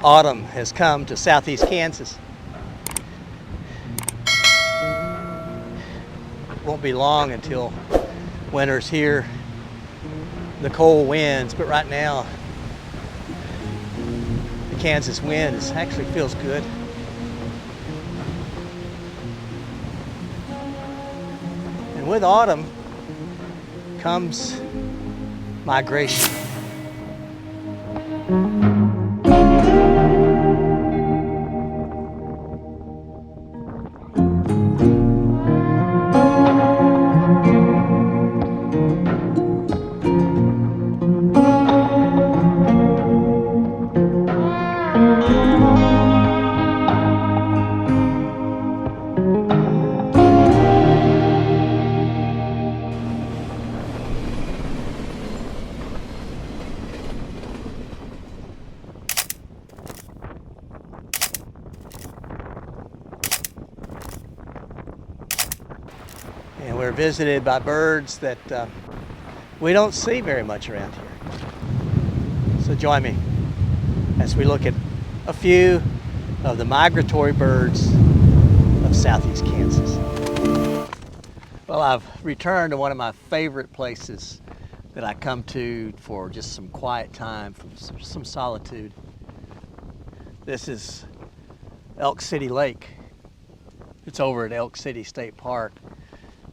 autumn has come to southeast Kansas. It won't be long until winter's here, the cold winds, but right now the Kansas wind actually feels good. And with autumn comes migration. And we're visited by birds that we don't see very much around here. So join me as we look at a few of the migratory birds of southeast Kansas. Well, I've returned to one of my favorite places that I come to for just some quiet time, for some solitude. This is Elk City Lake. It's over at Elk City State Park.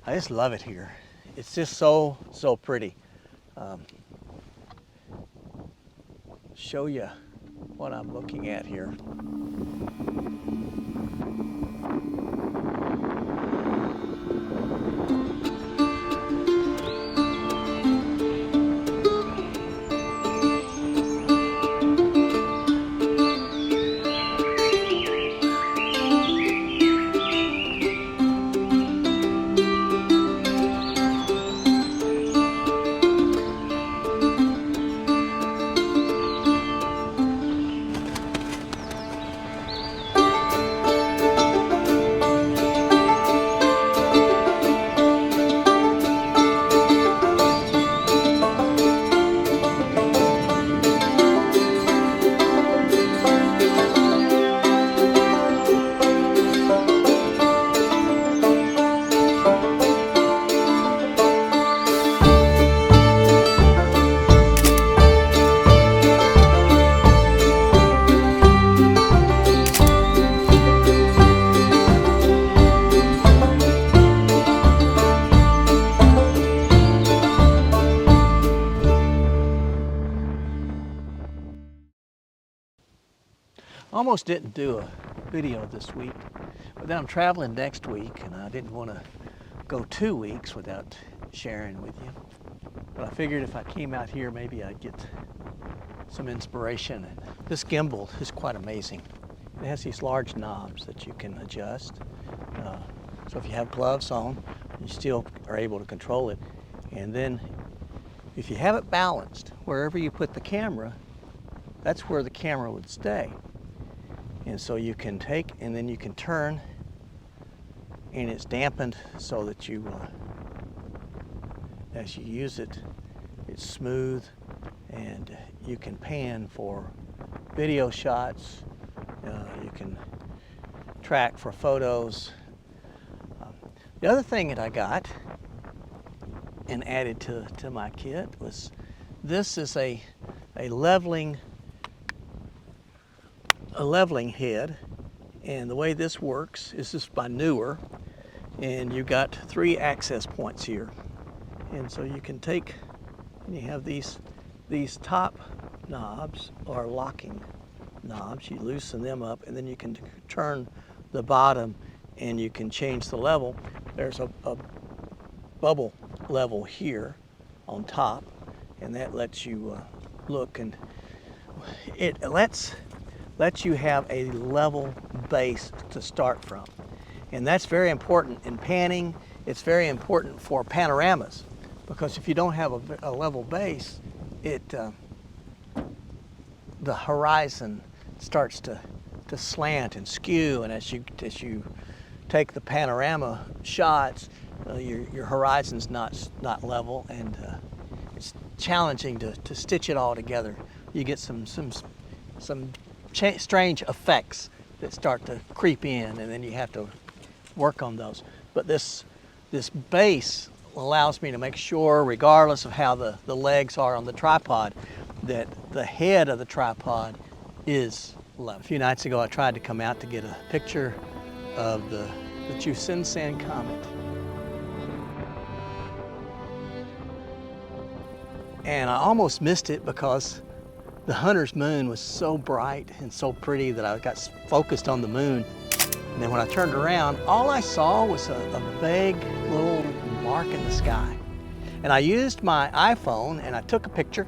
I just love it here. It's just so pretty. Show you what I'm looking at here. Almost didn't do a video this week, but then I'm traveling next week and I didn't want to go 2 weeks without sharing with you. But I figured if I came out here, maybe I'd get some inspiration. And this gimbal is quite amazing. It has these large knobs that you can adjust. So if you have gloves on, you still are able to control it. And then if you have it balanced, wherever you put the camera, that's where the camera would stay. And so you can take and then you can turn, and it's dampened so that you, as you use it, it's smooth, and you can pan for video shots. You can track for photos. The other thing that I got and added to my kit was this is a leveling head, and the way this works is just by Newer, and you've got 3 access points here, and so you can take and you have these top knobs are locking knobs. You loosen them up, and then you can turn the bottom and you can change the level. There's a bubble level here on top, and that lets you look, and it lets you have a level base to start from. And that's very important in panning. It's very important for panoramas, because if you don't have a level base, the horizon starts to slant and skew, and as you take the panorama shots, your horizon's not level, and it's challenging to stitch it all together. You get some strange effects that start to creep in, and then you have to work on those. But this base allows me to make sure, regardless of how the legs are on the tripod, that the head of the tripod is level. A few nights ago I tried to come out to get a picture of the Chusen comet. And I almost missed it because the hunter's moon was so bright and so pretty that I got focused on the moon. And then when I turned around, all I saw was a vague little mark in the sky. And I used my iPhone and I took a picture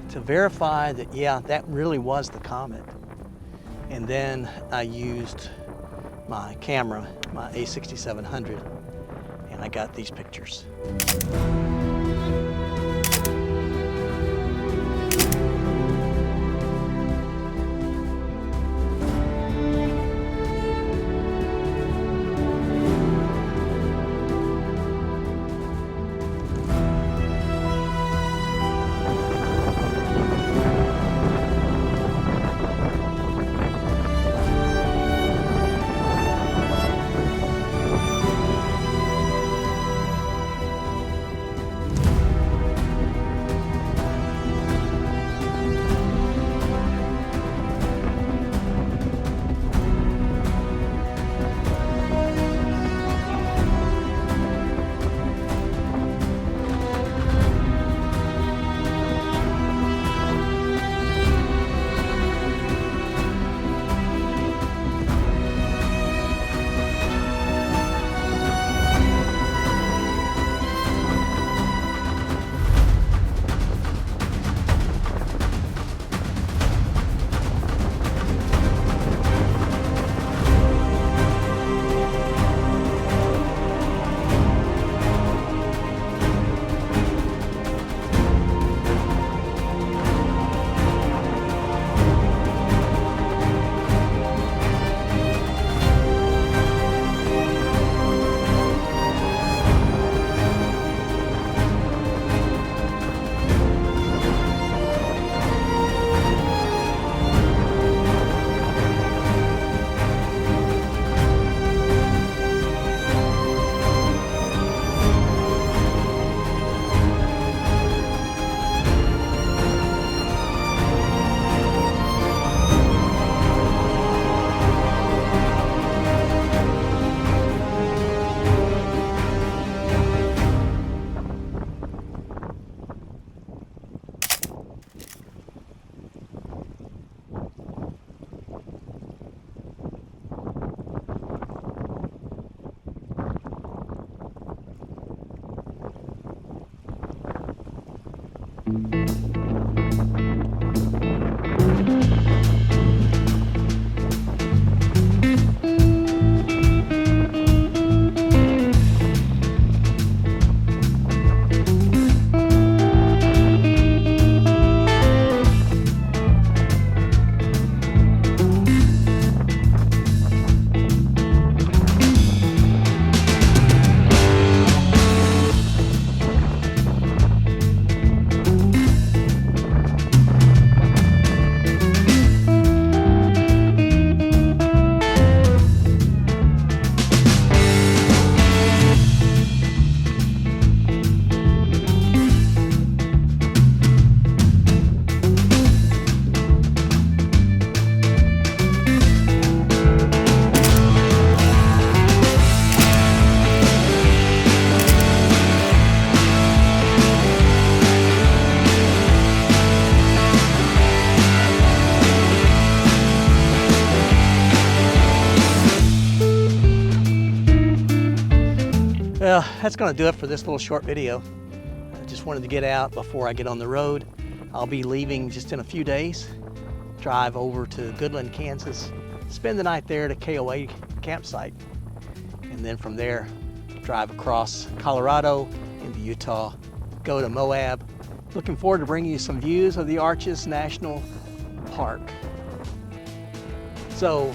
to verify that, yeah, that really was the comet. And then I used my camera, my A6700, and I got these pictures. Well, that's going to do it for this little short video. I just wanted to get out before I get on the road. I'll be leaving just in a few days, drive over to Goodland, Kansas, spend the night there at a KOA campsite, and then from there drive across Colorado into Utah, go to Moab. Looking forward to bringing you some views of the Arches National Park. So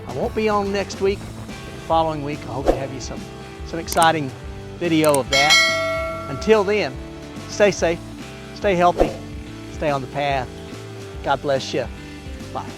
I won't be on next week. The following week I hope to have you some exciting video of that. Until then, stay safe, stay healthy, stay on the path. God bless you. Bye.